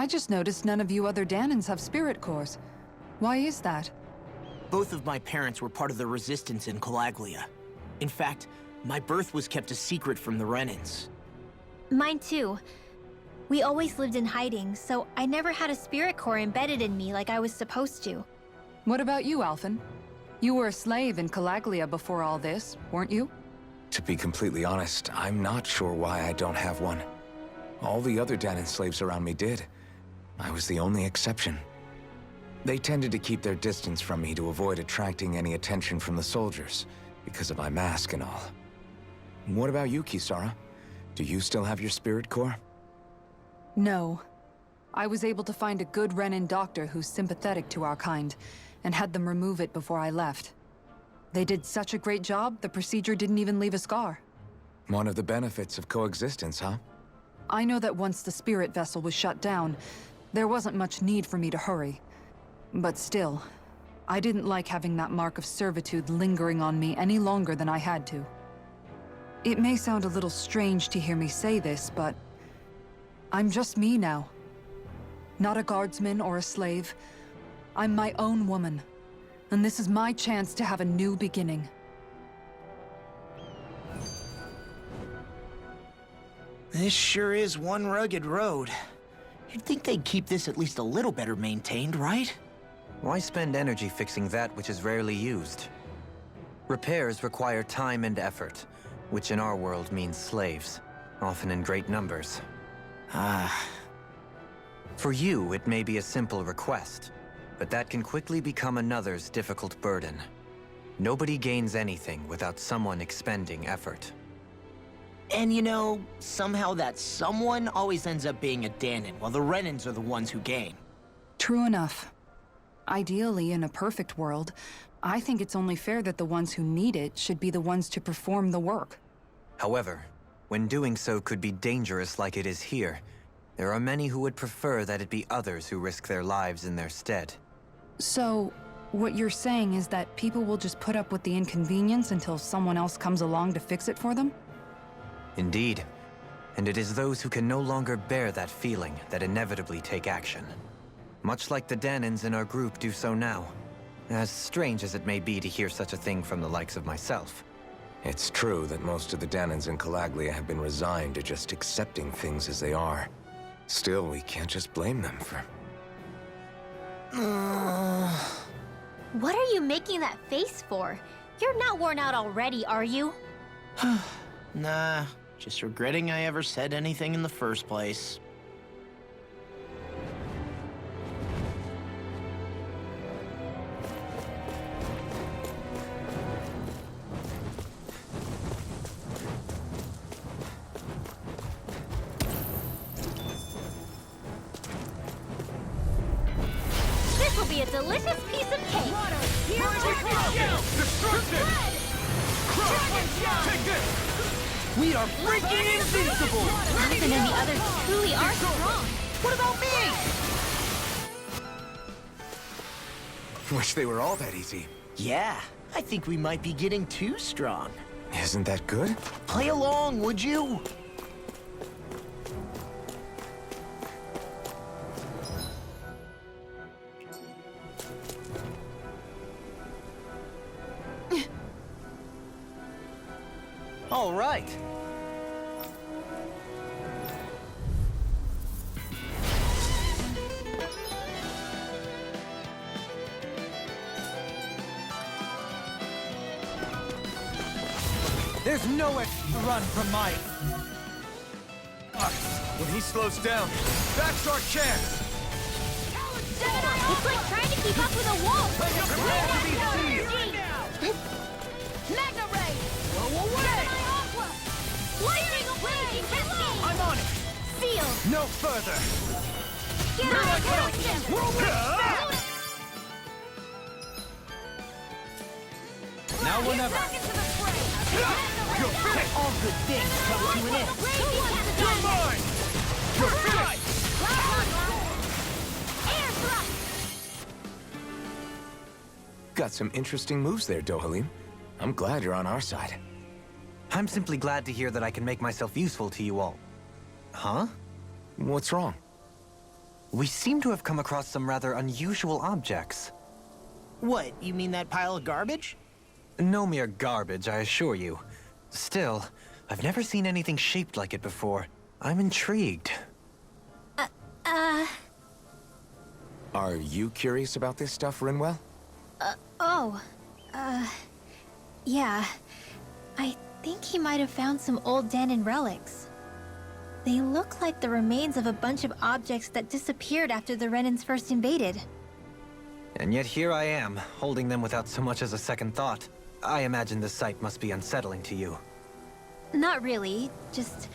I just noticed none of you other Danans have spirit cores. Why is that? Both of my parents were part of the resistance in Calaglia. In fact, my birth was kept a secret from the Renans. Mine too. We always lived in hiding, so I never had a spirit core embedded in me like I was supposed to. What about you, Alphen? You were a slave in Calaglia before all this, weren't you? To be completely honest, I'm not sure why I don't have one. All the other Danan slaves around me did. I was the only exception. They tended to keep their distance from me to avoid attracting any attention from the soldiers, because of my mask and all. What about you, Kisara? Do you still have your spirit core? No. I was able to find a good Renan doctor who's sympathetic to our kind, and had them remove it before I left. They did such a great job, the procedure didn't even leave a scar. One of the benefits of coexistence, huh? I know that once the spirit vessel was shut down, there wasn't much need for me to hurry. But still, I didn't like having that mark of servitude lingering on me any longer than I had to. It may sound a little strange to hear me say this, but I'm just me now. Not a guardsman or a slave. I'm my own woman. And this is my chance to have a new beginning. This sure is one rugged road. You'd think they'd keep this at least a little better maintained, right? Why spend energy fixing that which is rarely used? Repairs require time and effort, which in our world means slaves, often in great numbers. Ah. For you, it may be a simple request, but that can quickly become another's difficult burden. Nobody gains anything without someone expending effort. And you know, somehow that someone always ends up being a Danan, while the Renans are the ones who gain. True enough. Ideally, in a perfect world, I think it's only fair that the ones who need it should be the ones to perform the work. However, when doing so could be dangerous like it is here, there are many who would prefer that it be others who risk their lives in their stead. So, what you're saying is that people will just put up with the inconvenience until someone else comes along to fix it for them? Indeed. And it is those who can no longer bear that feeling that inevitably take action. Much like the Danans in our group do so now. As strange as it may be to hear such a thing from the likes of myself. It's true that most of the Danans in Calaglia have been resigned to just accepting things as they are. Still, we can't just blame them for... What are you making that face for? You're not worn out already, are you? Nah, just regretting I ever said anything in the first place. This will be a delicious piece of cake! Here Destruction! Take this! We are freaking invincible! Alphen and the others truly are strong! What about me? Wish they were all that easy. Yeah, I think we might be getting too strong. Isn't that good? Play along, would you? All right. There's no extra run from Mike. When he slows down, that's our chance! It's like trying to keep up with a wolf! Prepare to be sealed! Magna Ray! Go away! Lightning away! I'm on it! Seal! No further! Get out of here! Whirlwind! Now or never! You're finished! All good things come to an end. You're mine! You're finished! Got some interesting moves there, Dohalim. I'm glad you're on our side. I'm simply glad to hear that I can make myself useful to you all. Huh? What's wrong? we seem to have come across some rather unusual objects. What, you mean that pile of garbage? No mere garbage, I assure you. Still, I've never seen anything shaped like it before. I'm intrigued. Are you curious about this stuff, Rinwell? Yeah. I think he might have found some old Danon relics. They look like the remains of a bunch of objects that disappeared after the Renans first invaded. And yet here I am, holding them without so much as a second thought. I imagine the sight must be unsettling to you. Not really, just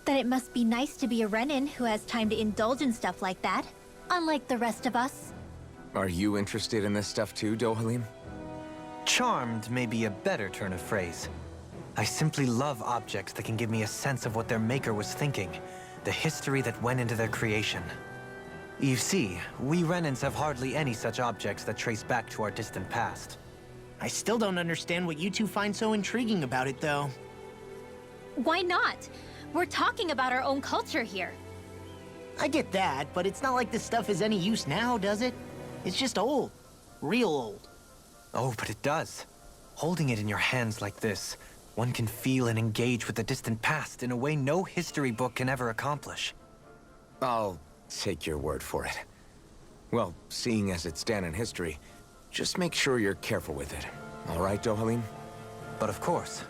that it must be nice to be a Renan who has time to indulge in stuff like that, unlike the rest of us. Are you interested in this stuff too, Dohalim? Charmed may be a better turn of phrase. I simply love objects that can give me a sense of what their maker was thinking, the history that went into their creation. You see, we Renans have hardly any such objects that trace back to our distant past. I still don't understand what you two find so intriguing about it, though. Why not? We're talking about our own culture here. I get that, but it's not like this stuff is any use now, does it? It's just old. Real old. Oh, but it does. Holding it in your hands like this, one can feel and engage with the distant past in a way no history book can ever accomplish. I'll take your word for it. Well, seeing as it's Danon history, just make sure you're careful with it. All right, Dohalim? But of course.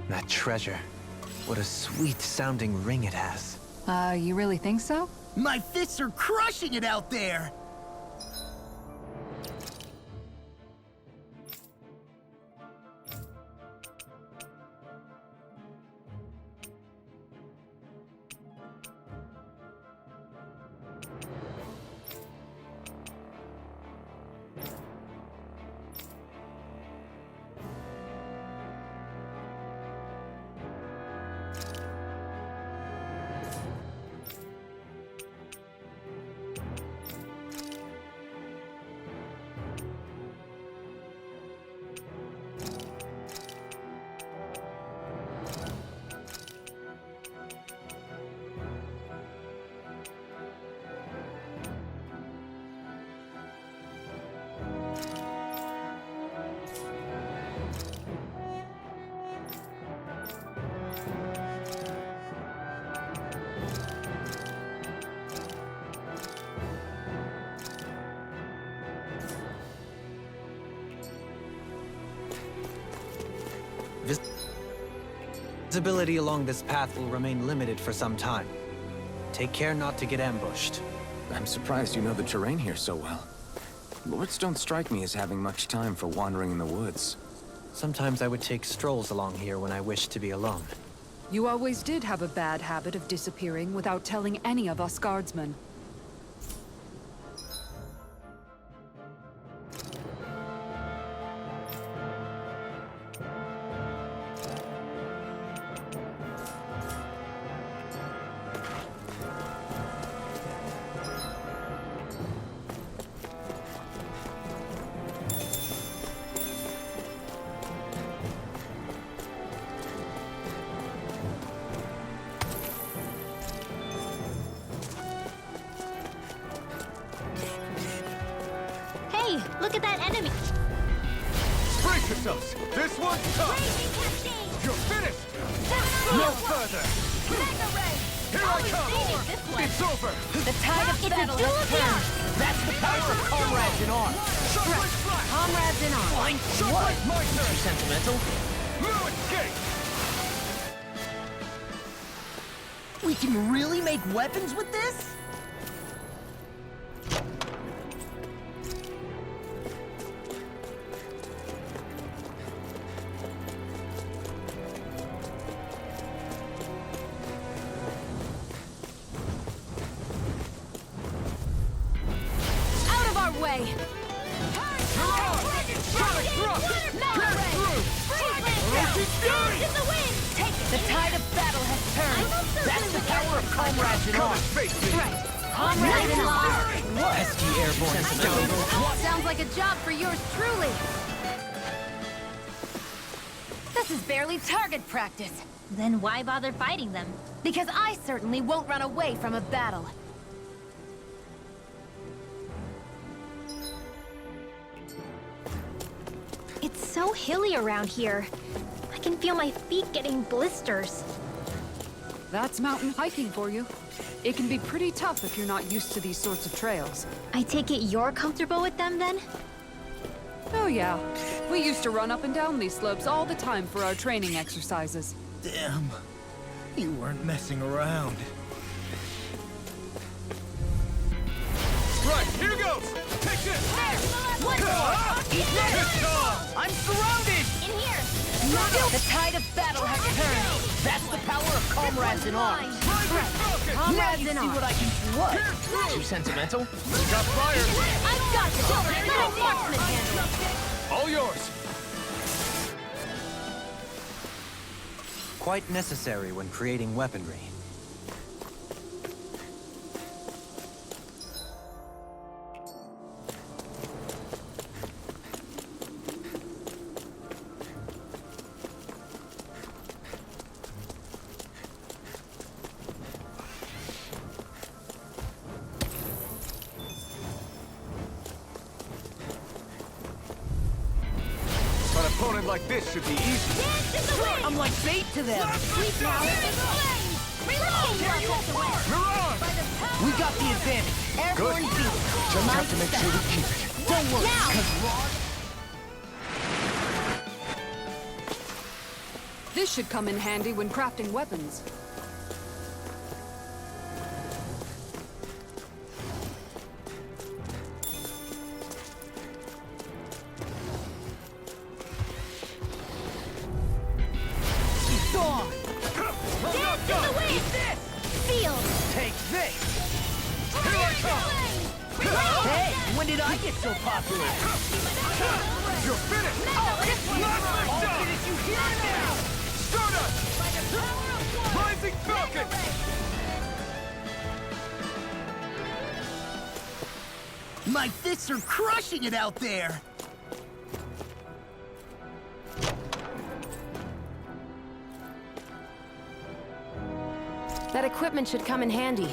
That treasure. What a sweet-sounding ring it has. You really think so? My fists are crushing it out there! Visibility along this path will remain limited for some time. Take care not to get ambushed. I'm surprised you know the terrain here so well. Lords don't strike me as having much time for wandering in the woods. Sometimes I would take strolls along here when I wished to be alone. You always did have a bad habit of disappearing without telling any of us guardsmen. look at that enemy. Brace yourselves! This one's tough! Raging cascade! You're finished! No further! Mega ray! Here I come! It's over! The tide of It's a battle duel has of the turned. arms. That's the power of comrades in arms. Shockwave flash! Comrades in arms. Fine. Shockwave my Too turn! sentimental. No escape! We can really make weapons with this? Out of our way! Sonic thrust! Mega ray! Roaching fury! In the wind! Take it! The tide of battle has turned. That's the power of comrades in Come and arms. face me! Comrades in arms. SG Airborne Scout. Sounds like a job for yours truly. This is barely target practice. Then why bother fighting them? Because I certainly won't run away from a battle. It's so hilly around here. I can feel my feet getting blisters. That's mountain hiking for you. It can be pretty tough if you're not used to these sorts of trails. I take it you're comfortable with them then? Oh yeah. We used to run up and down these slopes all the time for our training exercises. Damn. You weren't messing around. Right, here goes! Take this! One more! It's on! I'm surrounded. In here! The tide of battle has turned. That's the power of comrades in arms. Rising Falcon! Now Comrades you in see what arms. I can do. What? Too sentimental. Got fire! I've got this. Let a marksman handle it. All yours! Quite necessary when creating weaponry. An opponent like this should be easy. Dance in the wind! I'm like bait to them. Sweep now! In flames! Reloading! Mirage! We got the advantage. Airborne beat. Just have to make sure we keep it. Don't worry. Now! 'Cause Rod This should come in handy when crafting weapons. Dawn. Dance in the wind! Field! Take this. Here I come! Hey, when did I get so popular? You're finished! Oh, did you hear it now? Stardust! Rising Falcon! My fists are crushing it out there! That equipment should come in handy.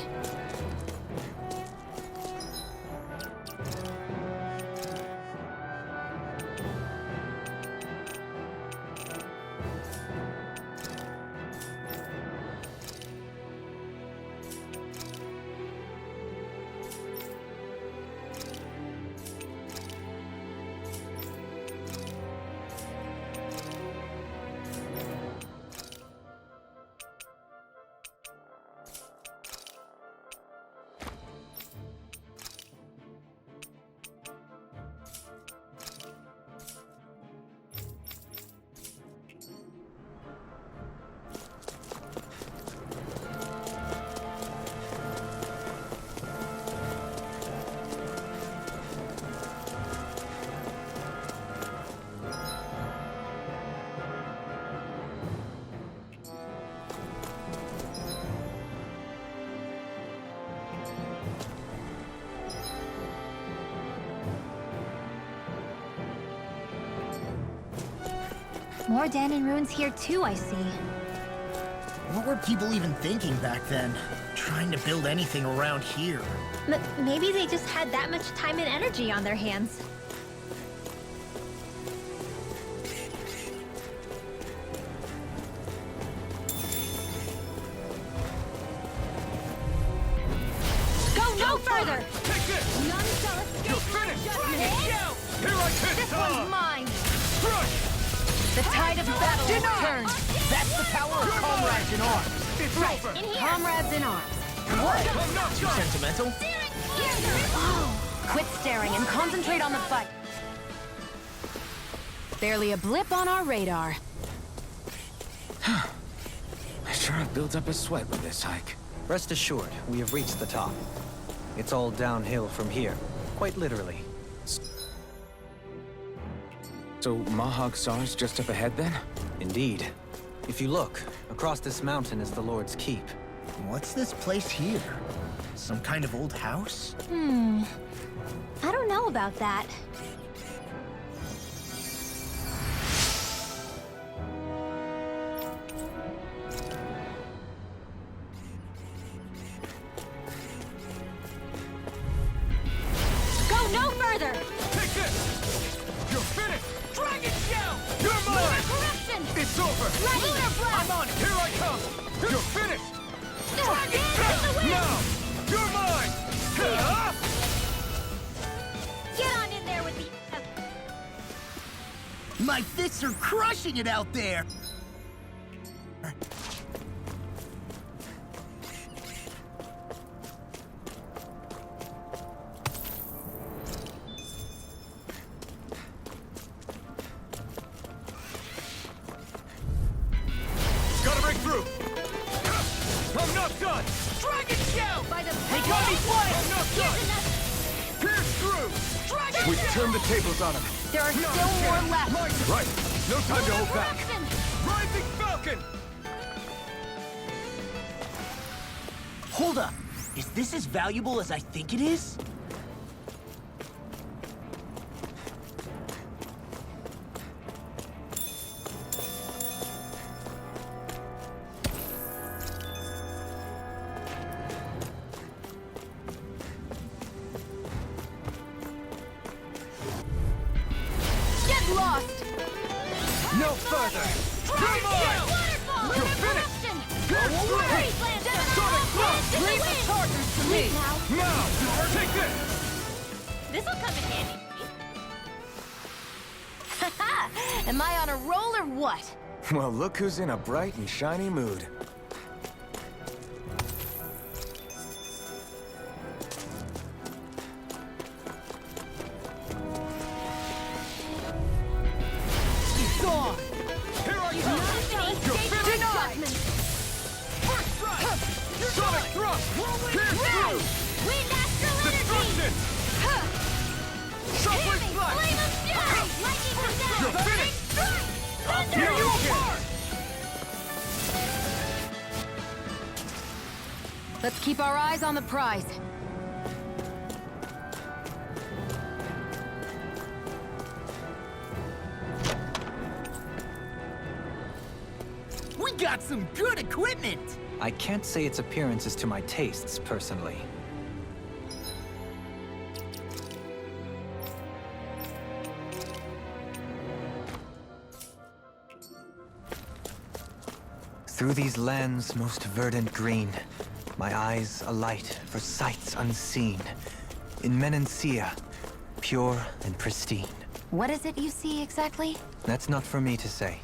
More Danon ruins here too, I see. What were people even thinking back then? Trying to build anything around here. Maybe they just had that much time and energy on their hands. further! Take this! None shall escape You're my finished! judgment! Here I come! This one's mine! Crush! The tide of battle has turned! That's the power of comrades in arms. It's Right, over! in here! Comrades in arms! I'm not Too done! sentimental? Quit staring and concentrate on the fight. Barely a blip on our radar. I sure have built up a sweat with this hike. Rest assured, we have reached the top. It's all downhill from here, quite literally. So Mahag Sar's just up ahead then? Indeed. If you look, across this mountain is the Lord's Keep. What's this place here? Some kind of old house? I don't know about that. Go no further! Take this! You're finished! Dragon Shell! You're mine! Corruption! It's over! Lunar Blast! I'm on it! Here I come! You're finished! Dragon in the wind! Now! You're mine! Ah! Get on in there with the... My fists are crushing it out there! Gotta break through! I'm not done! Dragon Shell! By the power I'm of not Here's done! another... Pierce through! Dragon We've turned the tables on him! There are still more left! Right! No time to hold back! Corruption! Rising Falcon! Hold up. Is this as valuable as I think it is? Get lost! No further! Dragon Come on! Shell! Waterfall! You're Lunar finished! Corruption! Pierce through! Freeze Lancer! Sonic Thrust! Wind in the Leave the wind! charges to me! Leave now! Now! Take this! This'll come in handy. Haha! Am I on a roll or what? Well, look who's in a bright and shiny mood. Gone! Here I You've come! not finished! You're Escape finished! my judgment! First strike! Sonic Thrust! Pierce through! Wind astral energy! Destruction! Shockwave Heavy Blast! flame of fury! Lightning comes down! You're finished! Strike! Thunder! Here you are! Let's keep our eyes on the prize. We got some good equipment! I can't say its appearance is to my tastes, personally. Through these lands most verdant green, my eyes alight for sights unseen. In Menancia, pure and pristine. What is it you see exactly? That's not for me to say.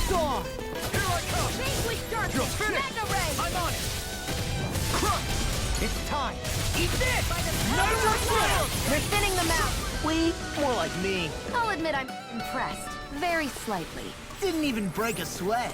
Gone! Here I come! Vanquish darkness! You're finished! Mega ray! I'm on it! Crush! It's time! Eat this! By the power of will! They're thinning them out! We? More like me. I'll admit I'm impressed. Very slightly. Didn't even break a sweat.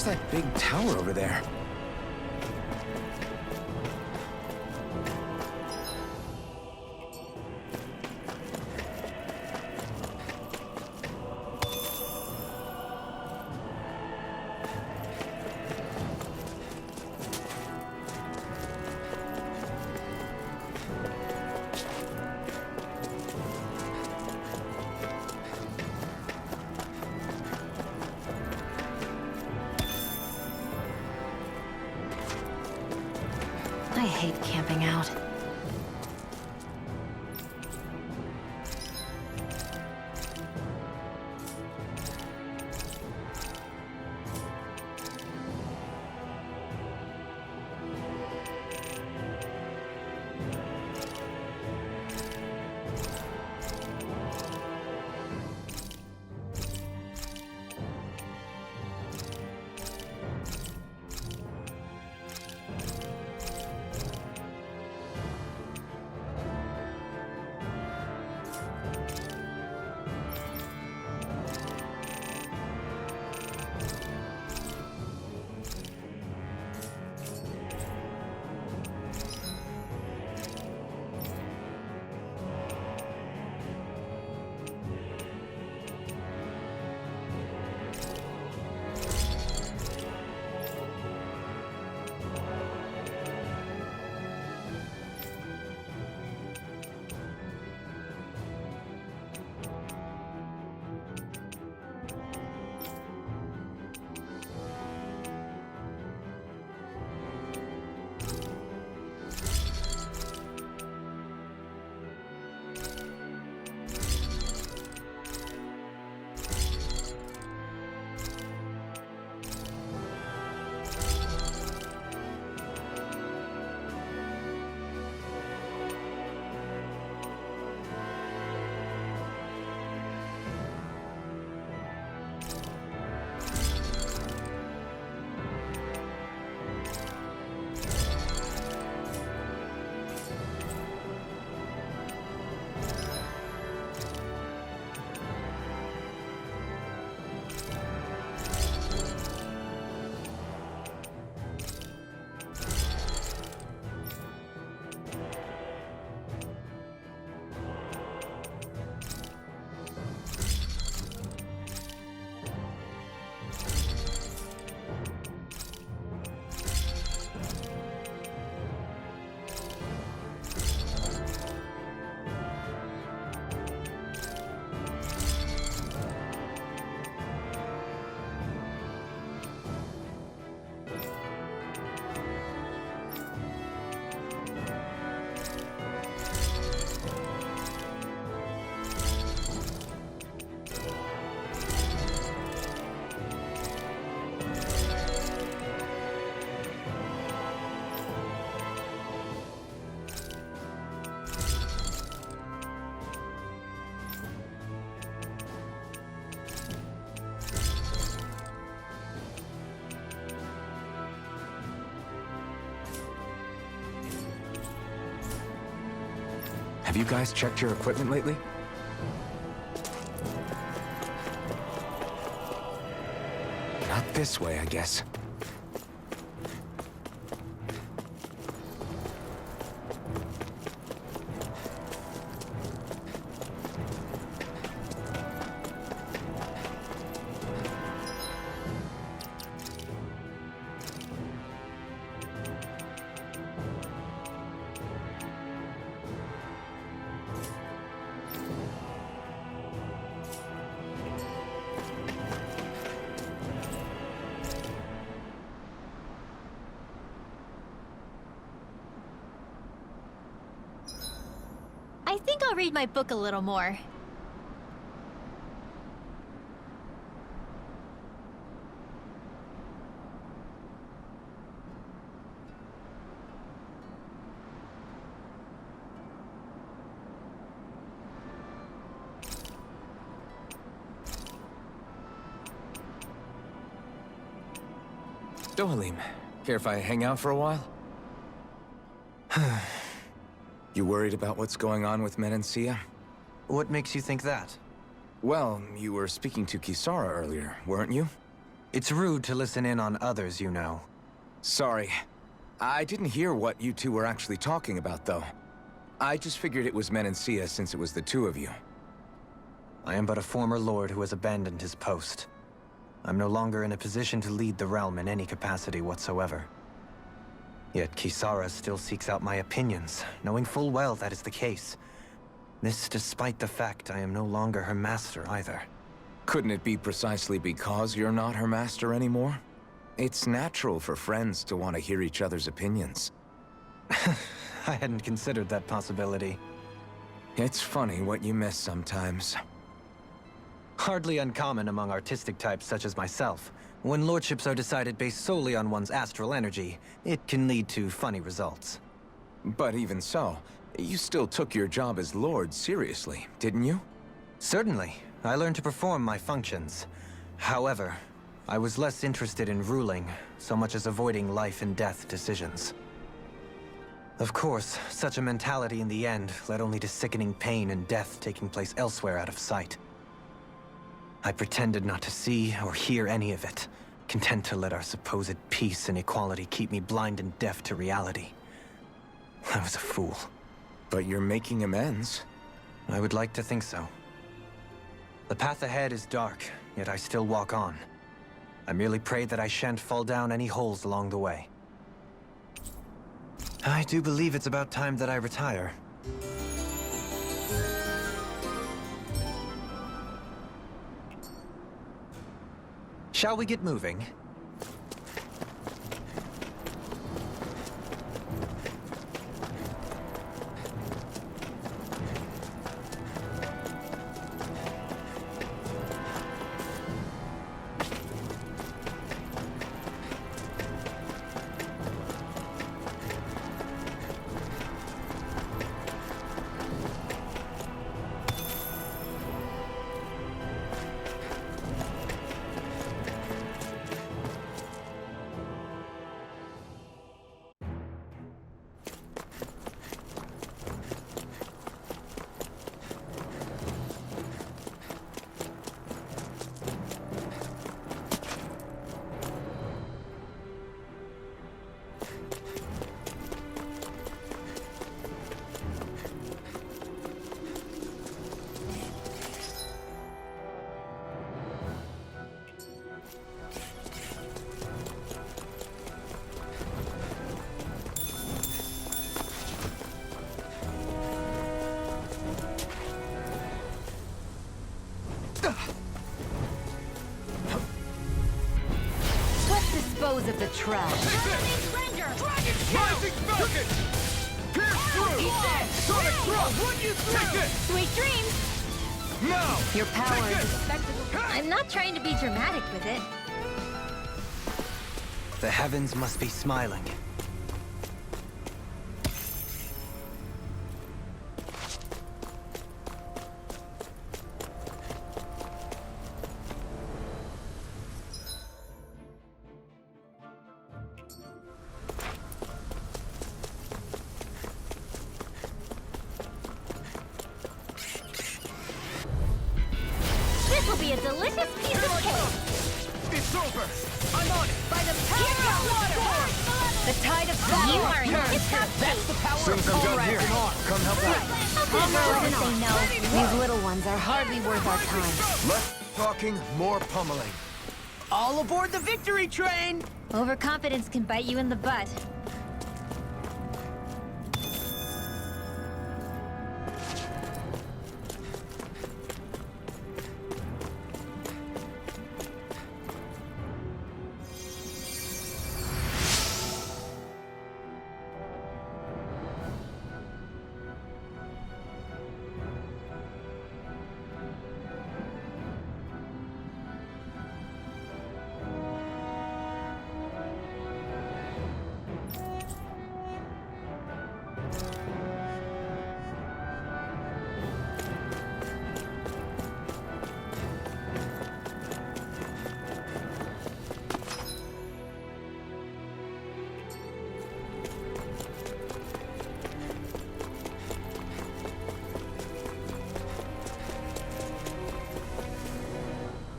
What's that big tower over there? I hate camping out. Have you guys checked your equipment lately? Not this way, I guess. I think I'll read my book a little more. Dohalim, care if I hang out for a while? You worried about what's going on with Menancia? What makes you think that? Well, you were speaking to Kisara earlier, weren't you? It's rude to listen in on others, you know. Sorry. I didn't hear what you two were actually talking about, though. I just figured it was Menancia since it was the two of you. I am but a former lord who has abandoned his post. I'm no longer in a position to lead the realm in any capacity whatsoever. Yet Kisara still seeks out my opinions, knowing full well that is the case. This despite the fact I am no longer her master either. Couldn't it be precisely because you're not her master anymore? It's natural for friends to want to hear each other's opinions. I hadn't considered that possibility. It's funny what you miss sometimes. Hardly uncommon among artistic types such as myself. When lordships are decided based solely on one's astral energy, it can lead to funny results. But even so, you still took your job as lord seriously, didn't you? Certainly. I learned to perform my functions. However, I was less interested in ruling, so much as avoiding life and death decisions. Of course, such a mentality in the end led only to sickening pain and death taking place elsewhere out of sight. I pretended not to see or hear any of it, content to let our supposed peace and equality keep me blind and deaf to reality. I was a fool. But you're making amends. I would like to think so. The path ahead is dark, yet I still walk on. I merely pray that I shan't fall down any holes along the way. I do believe it's about time that I retire. Shall we get moving? Let's dispose of the trash. Rising Falcon! Pierce through! Sonic Thrust! Take it! Sweet dreams! Now! Your power Take is it! a spectacle. I'm not trying to be dramatic with it. The heavens must be smiling. This will be a delicious piece of cake! It's over! I'm on it! By the power of water! The tide of battle You are in turns. tip-top That's the power Soon of come down Thorad. here. Come help out. I'll never say no. These little ones are hardly worth our time. Less talking, more pummeling. All aboard the victory train! Overconfidence can bite you in the butt.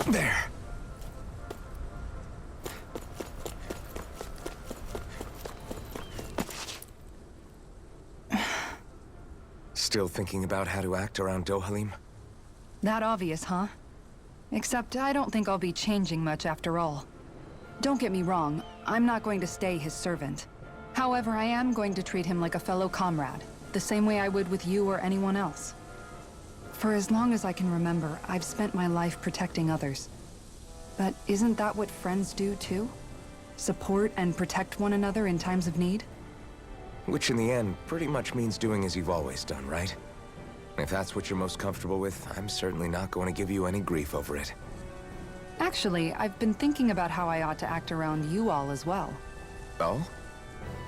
There. Still thinking about how to act around Dohalim? That obvious, huh? Except I don't think I'll be changing much after all. Don't get me wrong, I'm not going to stay his servant. However, I am going to treat him like a fellow comrade, the same way I would with you or anyone else. For as long as I can remember, I've spent my life protecting others. But isn't that what friends do too? Support and protect one another in times of need? Which in the end pretty much means doing as you've always done, right? If that's what you're most comfortable with, I'm certainly not going to give you any grief over it. Actually, I've been thinking about how I ought to act around you all as well. Oh?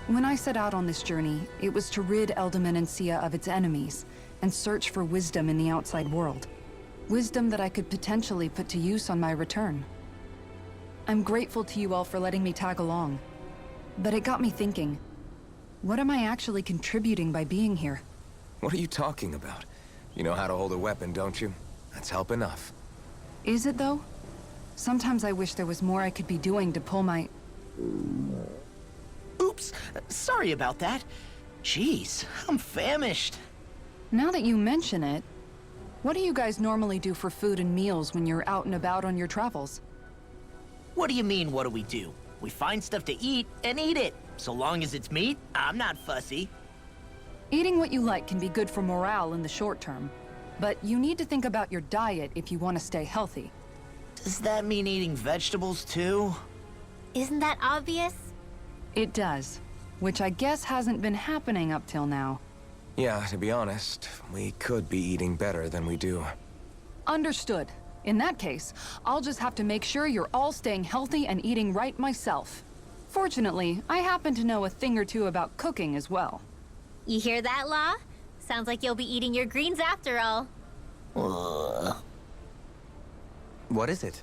When I set out on this journey, it was to rid Eldomenencia of its enemies and search for wisdom in the outside world. Wisdom that I could potentially put to use on my return. I'm grateful to you all for letting me tag along. But it got me thinking, what am I actually contributing by being here? What are you talking about? You know how to hold a weapon, don't you? That's help enough. Is it though? Sometimes I wish there was more I could be doing to pull my... Oops, sorry about that. Jeez, I'm famished. Now that you mention it, what do you guys normally do for food and meals when you're out and about on your travels? What do you mean, what do? We find stuff to eat and eat it. So long as it's meat, I'm not fussy. Eating what you like can be good for morale in the short term, but you need to think about your diet if you want to stay healthy. Does that mean eating vegetables too? Isn't that obvious? It does, which I guess hasn't been happening up till now. Yeah, to be honest, we could be eating better than we do. Understood. In that case, I'll just have to make sure you're all staying healthy and eating right myself. Fortunately, I happen to know a thing or two about cooking as well. You hear that, Law? Sounds like you'll be eating your greens after all. What is it?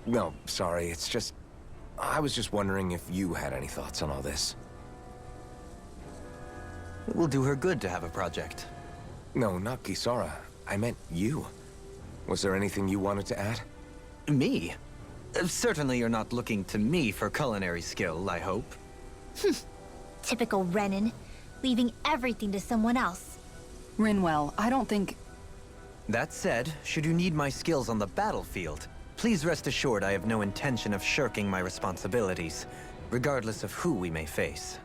No, sorry, it's just... I was just wondering if you had any thoughts on all this. It will do her good to have a project. No, not Kisara. I meant you. Was there anything you wanted to add? Me? Certainly you're not looking to me for culinary skill, I hope. Typical Renan, leaving everything to someone else. Rinwell, I don't think... That said, should you need my skills on the battlefield, please rest assured I have no intention of shirking my responsibilities, regardless of who we may face.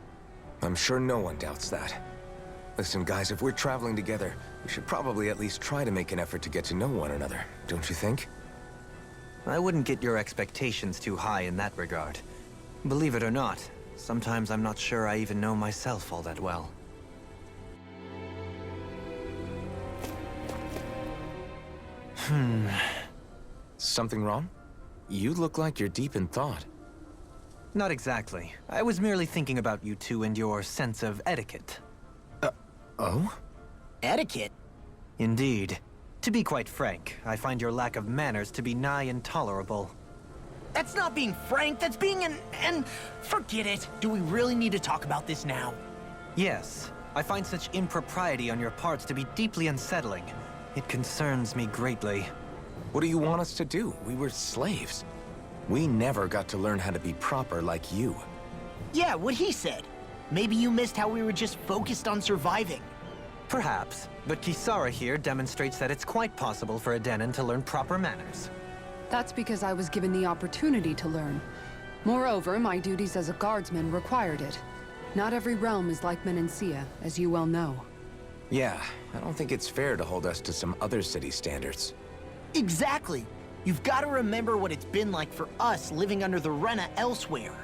I'm sure no one doubts that. Listen, guys, if we're traveling together, we should probably at least try to make an effort to get to know one another, don't you think? I wouldn't get your expectations too high in that regard. Believe it or not, sometimes I'm not sure I even know myself all that well. Something wrong? You look like you're deep in thought. Not exactly. I was merely thinking about you two and your sense of etiquette. Oh? Etiquette? Indeed. To be quite frank, I find your lack of manners to be nigh intolerable. That's not being frank, that's being and forget it. Do we really need to talk about this now? Yes, I find such impropriety on your parts to be deeply unsettling. It concerns me greatly. What do you want us to do? We were slaves. We never got to learn how to be proper like you. Yeah, what he said. Maybe you missed how we were just focused on surviving. Perhaps, but Kisara here demonstrates that it's quite possible for a Denon to learn proper manners. That's because I was given the opportunity to learn. Moreover, my duties as a guardsman required it. Not every realm is like Menencia, as you well know. Yeah, I don't think it's fair to hold us to some other city standards. Exactly. You've got to remember what it's been like for us living under the Rena elsewhere.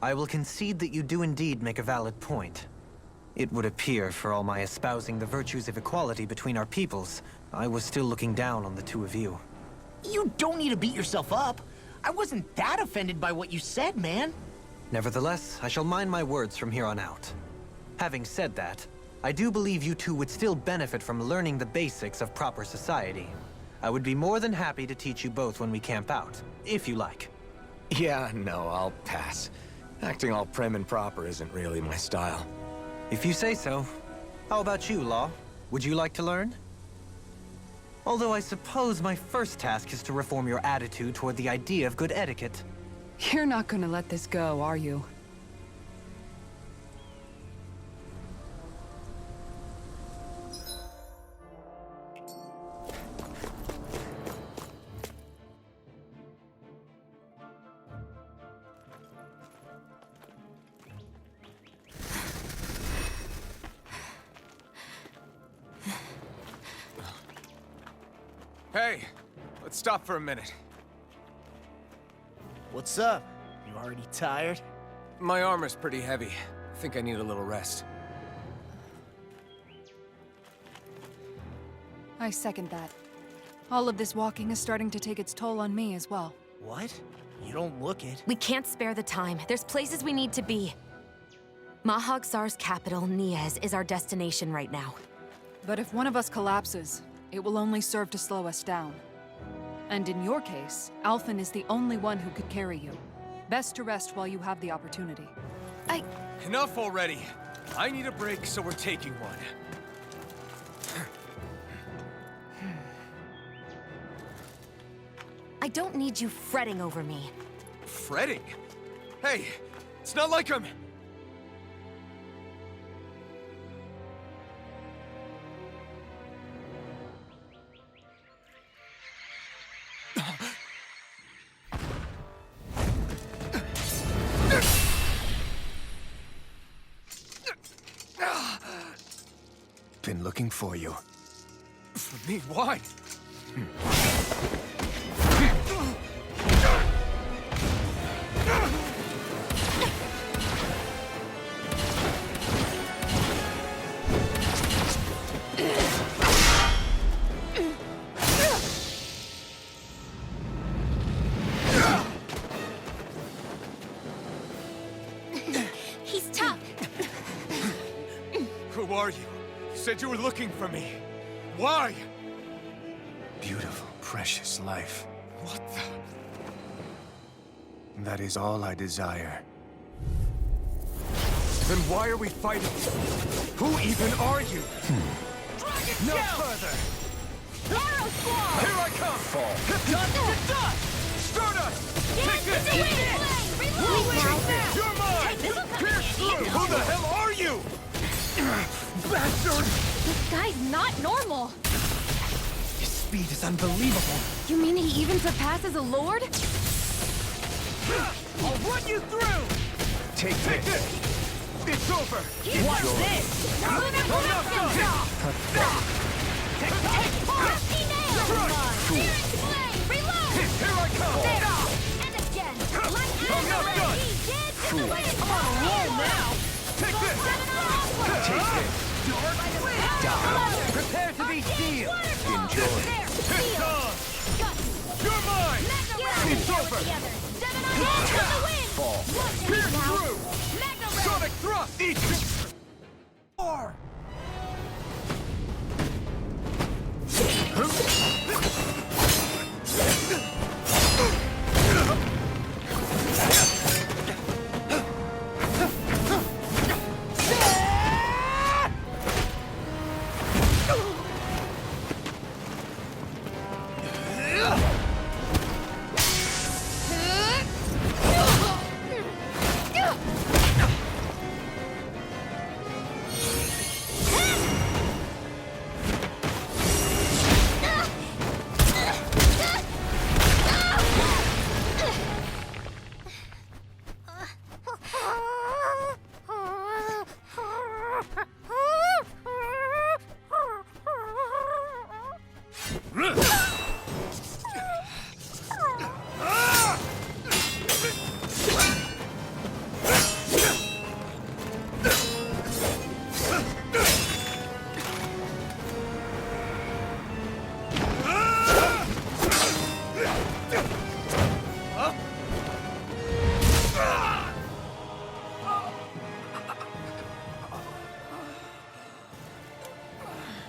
I will concede that you do indeed make a valid point. It would appear, for all my espousing the virtues of equality between our peoples, I was still looking down on the two of you. You don't need to beat yourself up. I wasn't that offended by what you said, man. Nevertheless, I shall mind my words from here on out. Having said that, I do believe you two would still benefit from learning the basics of proper society. I would be more than happy to teach you both when we camp out, if you like. Yeah, no, I'll pass. Acting all prim and proper isn't really my style. If you say so. How about you, Law? Would you like to learn? Although I suppose my first task is to reform your attitude toward the idea of good etiquette. You're not gonna let this go, are you? Hey, let's stop for a minute. What's up? You already tired? My armor's pretty heavy. I think I need a little rest. I second that. All of this walking is starting to take its toll on me as well. What? You don't look it. We can't spare the time. There's places we need to be. Mahag Saar's capital, Niez, is our destination right now. But if one of us collapses, it will only serve to slow us down. And in your case, Alphen is the only one who could carry you. Best to rest while you have the opportunity. Enough already! I need a break, so we're taking one. I don't need you fretting over me. Fretting? Hey, it's not like I'm... Been looking for you. For me? Why? He's tough. Who are you? You said you were looking for me. Why? Beautiful, precious life. What the... That is all I desire. Then why are we fighting? Who even are you? No further! Arrow Squall! Here I come! Fall. Dust to dust! Stardust! Take this! You're mine! Pierce through! Who the hell are you? Bastard! This guy's not normal. His speed is unbelievable. You mean he even surpasses a lord? I'll run you through! Take this! It's over! Watch this! Here I come! And again! I'm not done! I'm on a roll now! Take this! Take this. Prepare to be sealed! Enjoy. It's on! You're mine! It's over! Fall. Pierce through! Sonic thrust! Eat! Or!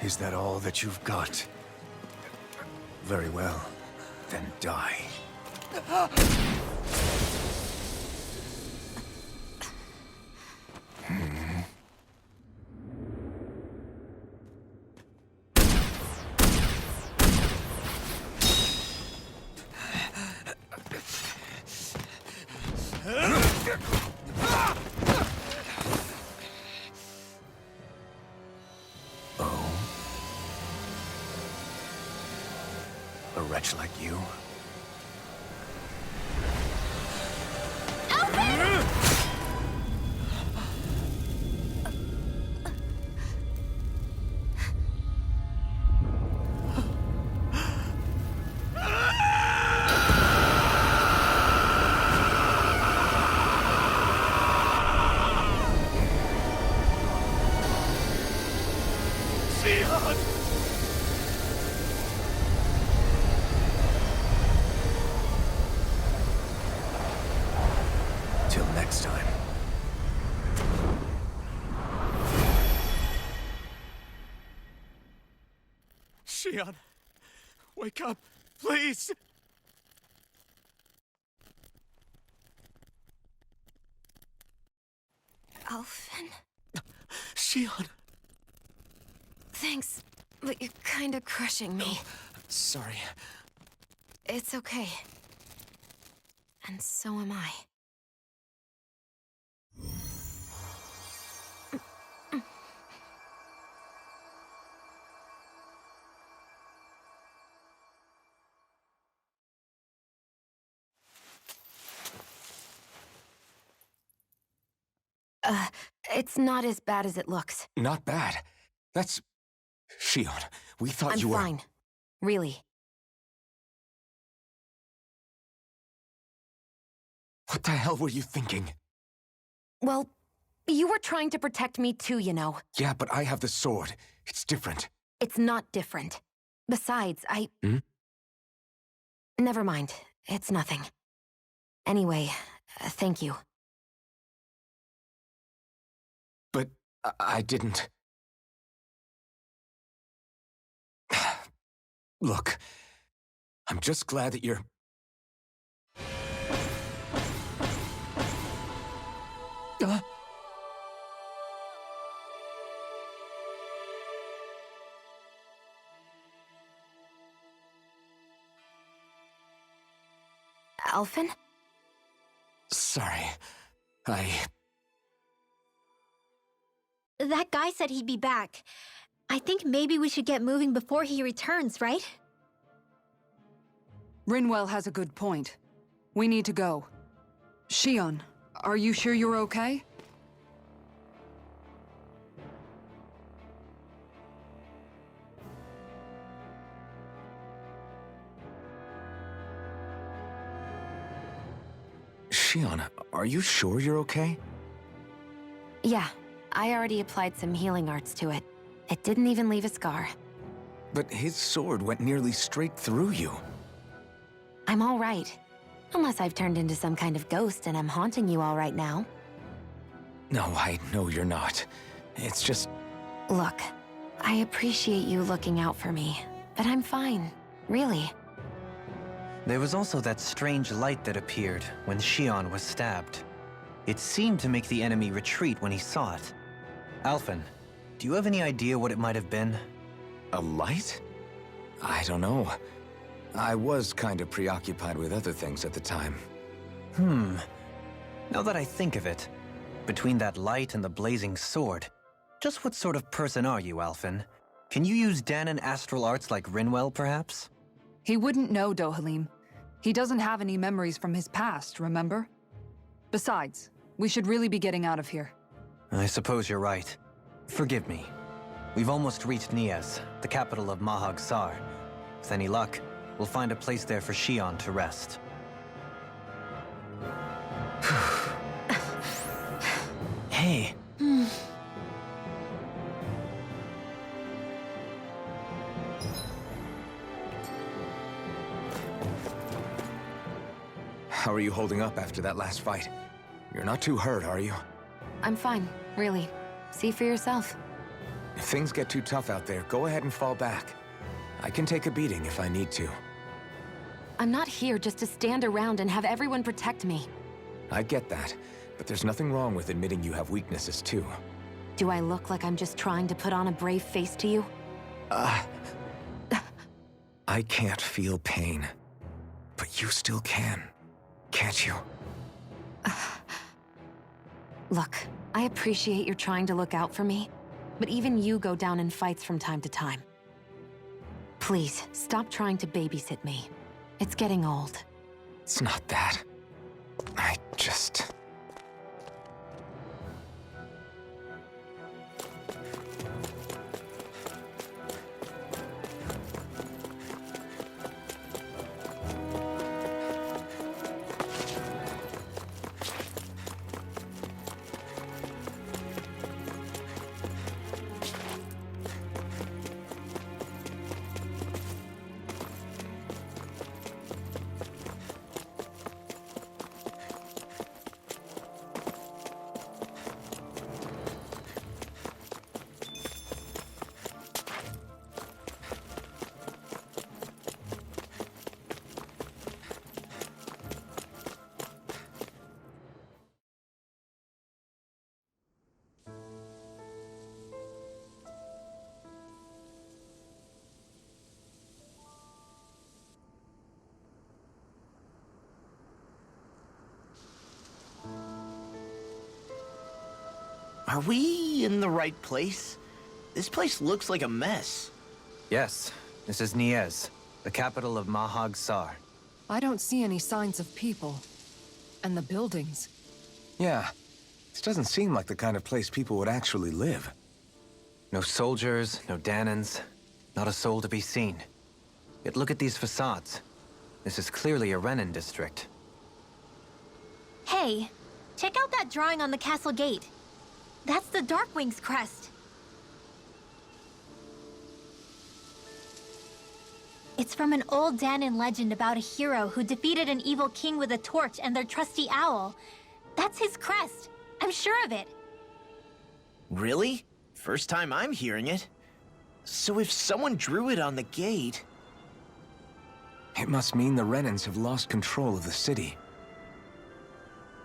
Is that all that you've got? Very well. Then die. A wretch like you? next time. Shion, wake up, please! Alphen? Shion! Thanks, but you're kinda crushing me. Sorry. It's okay. And so am I. It's not as bad as it looks. Not bad. That's... Shion, we thought I'm you were... fine. Really. What the hell were you thinking? Well, you were trying to protect me too, you know. Yeah, but I have the sword. It's different. It's not different. Besides, Hmm? Never mind. It's nothing. Anyway, thank you. But I didn't... Look, I'm just glad that you're... Alphen? Sorry. That guy said he'd be back. I think maybe we should get moving before he returns, right? Rinwell has a good point. We need to go. Shion, are you sure you're okay? Shion, are you sure you're okay? Yeah, I already applied some healing arts to it. It didn't even leave a scar. But his sword went nearly straight through you. I'm all right. Unless I've turned into some kind of ghost and I'm haunting you all right now. No, I know you're not. It's just... Look, I appreciate you looking out for me, but I'm fine. Really. There was also that strange light that appeared when Shion was stabbed. It seemed to make the enemy retreat when he saw it. Alphen, do you have any idea what it might have been? A light? I don't know. I was kind of preoccupied with other things at the time. Now that I think of it, between that light and the blazing sword, just what sort of person are you, Alphen? Can you use Dahnan astral arts like Rinwell, perhaps? He wouldn't know, Dohalim. He doesn't have any memories from his past, remember? Besides, we should really be getting out of here. I suppose you're right. Forgive me. We've almost reached Niez, the capital of Mahag Saar. With any luck, we'll find a place there for Shion to rest. Hey. How are you holding up after that last fight? You're not too hurt, are you? I'm fine, really. See for yourself. If things get too tough out there, go ahead and fall back. I can take a beating if I need to. I'm not here just to stand around and have everyone protect me. I get that, but there's nothing wrong with admitting you have weaknesses too. Do I look like I'm just trying to put on a brave face to you? I can't feel pain, but you still can, can't you? Look, I appreciate you're trying to look out for me, but even you go down in fights from time to time. Please, stop trying to babysit me. It's getting old. It's not that. I just... Are we in the right place? This place looks like a mess. Yes, this is Niez, the capital of Mahag Sar. I don't see any signs of people. And the buildings. Yeah, this doesn't seem like the kind of place people would actually live. No soldiers, no Danans, not a soul to be seen. Yet look at these facades. This is clearly a Renan district. Hey, check out that drawing on the castle gate. That's the Darkwing's crest. It's from an old Danan legend about a hero who defeated an evil king with a torch and their trusty owl. That's his crest. I'm sure of it. Really? First time I'm hearing it. So if someone drew it on the gate... It must mean the Renans have lost control of the city.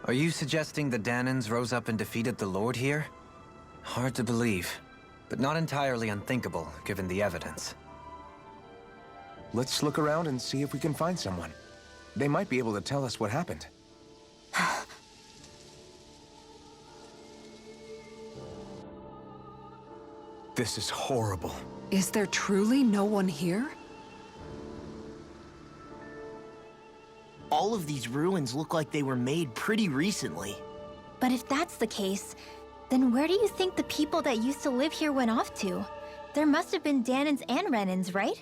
Are you suggesting the Danans rose up and defeated the Lord here? Hard to believe, but not entirely unthinkable, given the evidence. Let's look around and see if we can find someone. They might be able to tell us what happened. This is horrible. Is there truly no one here? All of these ruins look like they were made pretty recently. But if that's the case, then where do you think the people that used to live here went off to? There must have been Danans and Renans, right?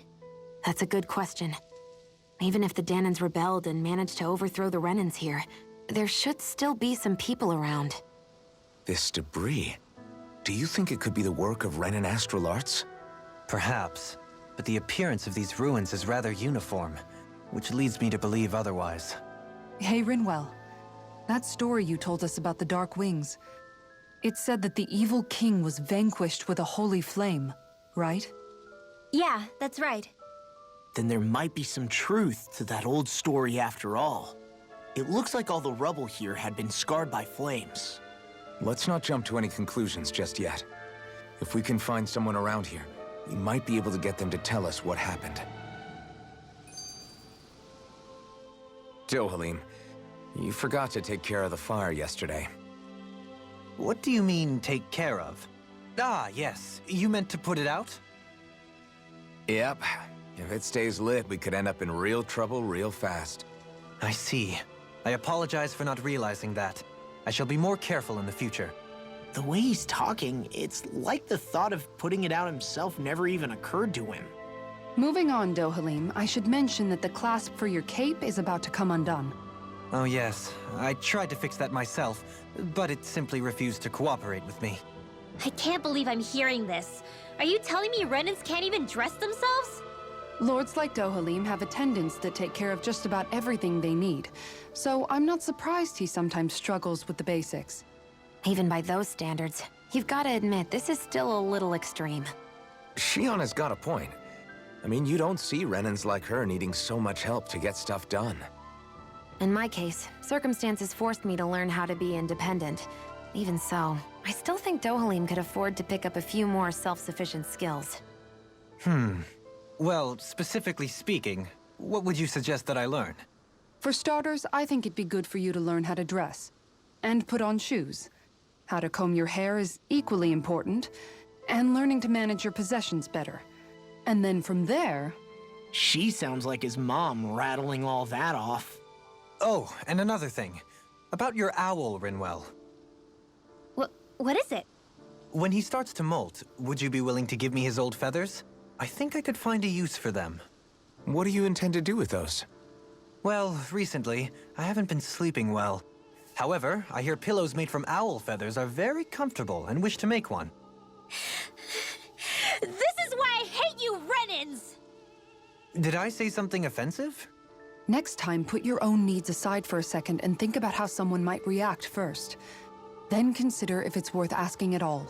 That's a good question. Even if the Danans rebelled and managed to overthrow the Renans here, there should still be some people around. This debris. Do you think it could be the work of Renan astral arts? Perhaps, but the appearance of these ruins is rather uniform, which leads me to believe otherwise. Hey, Rinwell. That story you told us about the Dark Wings. It said that the evil king was vanquished with a holy flame, right? Yeah, that's right. Then there might be some truth to that old story after all. It looks like all the rubble here had been scarred by flames. Let's not jump to any conclusions just yet. If we can find someone around here, we might be able to get them to tell us what happened. Dohalim, you forgot to take care of the fire yesterday. What do you mean, take care of? Ah, yes. You meant to put it out? Yep. If it stays lit, we could end up in real trouble real fast. I see. I apologize for not realizing that. I shall be more careful in the future. The way he's talking, it's like the thought of putting it out himself never even occurred to him. Moving on, Dohalim, I should mention that the clasp for your cape is about to come undone. Oh yes, I tried to fix that myself, but it simply refused to cooperate with me. I can't believe I'm hearing this. Are you telling me Renans can't even dress themselves? Lords like Dohalim have attendants that take care of just about everything they need, so I'm not surprised he sometimes struggles with the basics. Even by those standards, you've got to admit this is still a little extreme. Shion has got a point. I mean, you don't see Renans like her needing so much help to get stuff done. In my case, circumstances forced me to learn how to be independent. Even so, I still think Dohalim could afford to pick up a few more self-sufficient skills. Well, specifically speaking, what would you suggest that I learn? For starters, I think it'd be good for you to learn how to dress. And put on shoes. How to comb your hair is equally important. And learning to manage your possessions better. And then from there... She sounds like his mom rattling all that off. Oh, and another thing. About your owl, Rinwell. What is it? When he starts to molt, would you be willing to give me his old feathers? I think I could find a use for them. What do you intend to do with those? Well, recently, I haven't been sleeping well. However, I hear pillows made from owl feathers are very comfortable and wish to make one. This is why I hate you, Renans! Did I say something offensive? Next time, put your own needs aside for a second and think about how someone might react first. Then consider if it's worth asking at all.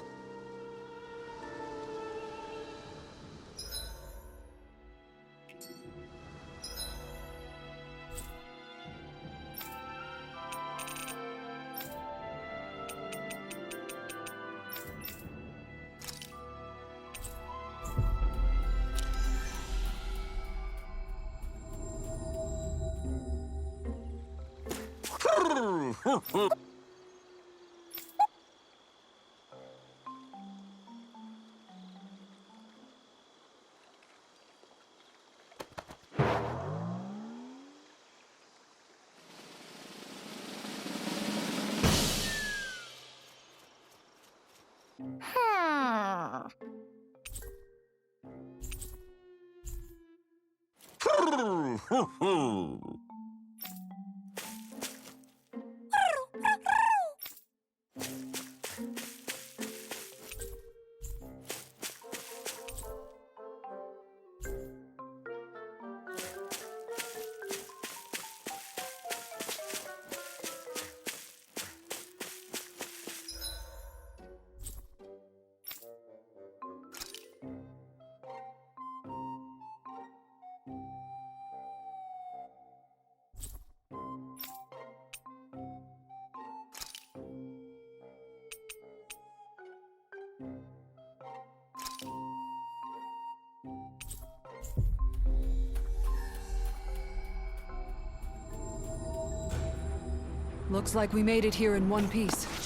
Looks like we made it here in one piece.